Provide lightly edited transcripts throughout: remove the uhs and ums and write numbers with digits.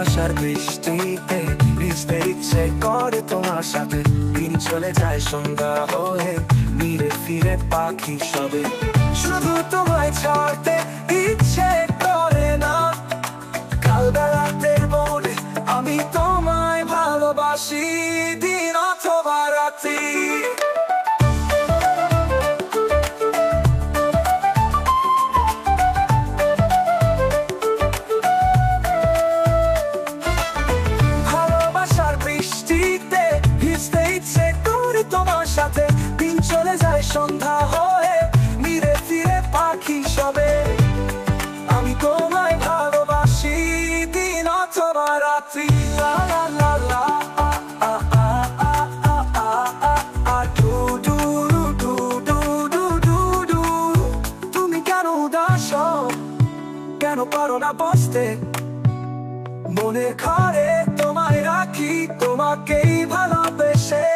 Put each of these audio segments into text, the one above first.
ভালোবাসার বৃষ্টিতে ভিজতে ইচ্ছে করে তোমার সাথে। দিন চলে যায় সন্ধ্যা হয়ে, ধীরে ফিরে পাখি সবে। শুধু তোমায় ছাড়তে ইচ্ছে করে না, কাল বেলাতে বলে আমি তোমায় ভালোবাসি, দিন অথবা রাত্রি। ভালোবাসার বৃষ্টিতে ভিজতে ইচ্ছে করে তোমার সাথে। দিন চলে যায় সন্ধ্যা হয়ে, ধীরে ফিরে পাখি সবে। আমি তোমায় ভালোবাসি, দিন অথবা রাত্রি। লা লা লা লা আ আ আ আ আ আ আ আ ডু ডু ডু ডু ডু ডু ডু। তুমি কেন উদাস, কেন পারো না বসতে? মনে ঘরে তোমায় রাখি, তোমাকেই ভালোবেসে।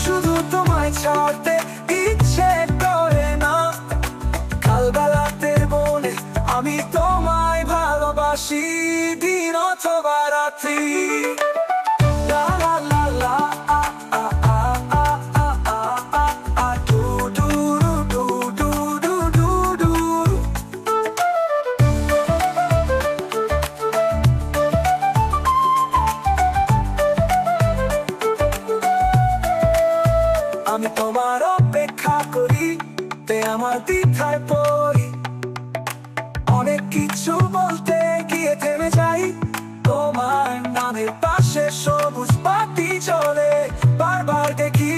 শুধু তোমায় ছাড়তে ইচ্ছে করে না, কাল বেলাতে বলে আমি তোমায় ভালোবাসি, দিন অথবা রাত্রি। লা লা লা লা আ আ আ আ আ আ আ আ ডু ডু ডু ডু ডু ডু ডু। আমি তোমার অপেক্ষা করি, তে আমার দ্বিধায় পড়ি। অনেক কিছু বলতে গিয়ে থেমে যাই, তোমার নামের পাশে সবুজ বাতি জ্বলে। বারবার দেখি,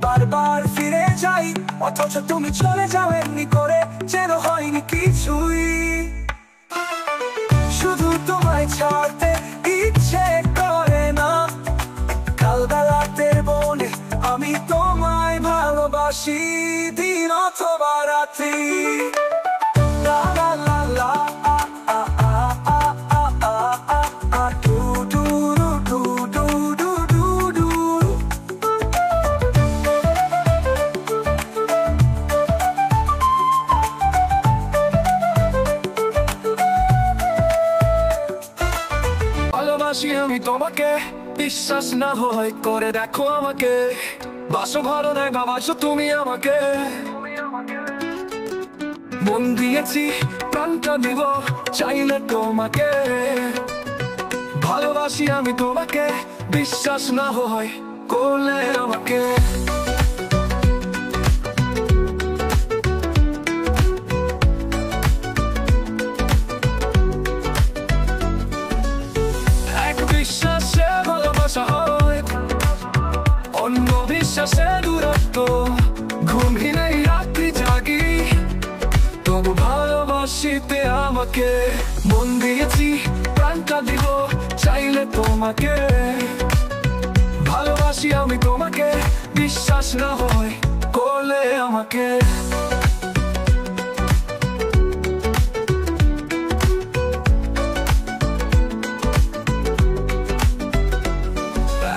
বারবার ফিরে যাই, অথচ তুমি চলে যাও এমনি করে, যেন হয়নি কিছুই। শুধু তোমায় ছাড়তে ইচ্ছে করে না, কাল বেলাতে বলে আমি তোমায় ভালোবাসি, দিন অথবা রাত্রি। লা লা লা লা আ আ আ আ আ আ আ আ ডু ডু ডু ডু ডু ডু ডু। ভালোবাসি আমি তোমাকে, বিশ্বাস না হয় করে দেখো আমাকে। বাসো ভালো না বাসো তুমি আমাকে। মন দিয়েছি, প্রাণটা দিব, চাইলে তোমাকে। ভালোবাসি আমি তোমাকে, বিশ্বাস না হয় করলে আমাকে। এক বিশ্বাসে ভালোবাসা হয়, অন্য বিশ্বাসে দূরত্ব। ঘুমহীন এই রাত্রি জাগি, তবু ভালোবাসিতে আমাকে। মন দিয়েছি, প্রাণটা দিব, চাইলে তোমাকে। ভালোবাসি আমি তোমাকে, বিশ্বাস না হয় করলে আমাকে।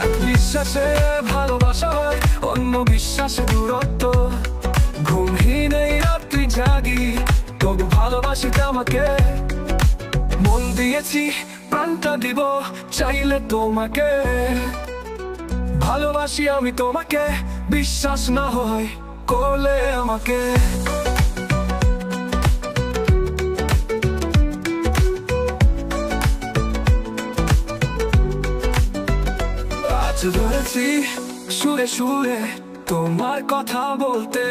এক বিশ্বাসে ভালোবাসা হয়, অন্য বিশ্বাসে দূরত্ব। ঘুমহীন এই রাত্রি জাগি, তবু ভালোবাসি আমাকে। মন দিয়েছি, প্রাণটা দিব, চাইলে তোমাকে। ভালোবাসি আমি তোমাকে, বিশ্বাস না হয় করলে আমাকে। আজ ধরেছি সুরে সুরে তোমার কথা বলতে,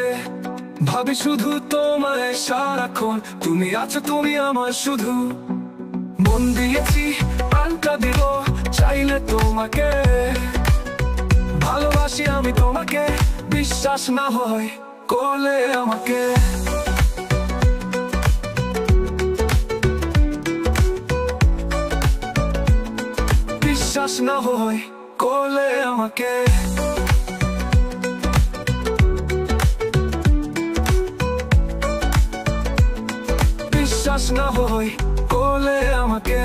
ভাবি শুধু তোমায় সারাক্ষণ। তুমি আছো, তুমি আমার শুধু। মন দিয়েছি, প্রাণটা দিব, চাইলে তোমাকে। ভালোবাসি আমি তোমাকে, বিশ্বাস না হয় করলে আমাকে। বিশ্বাস না হয় করলে আমাকে। বিশ্বাস না হয় করলে আমাকে।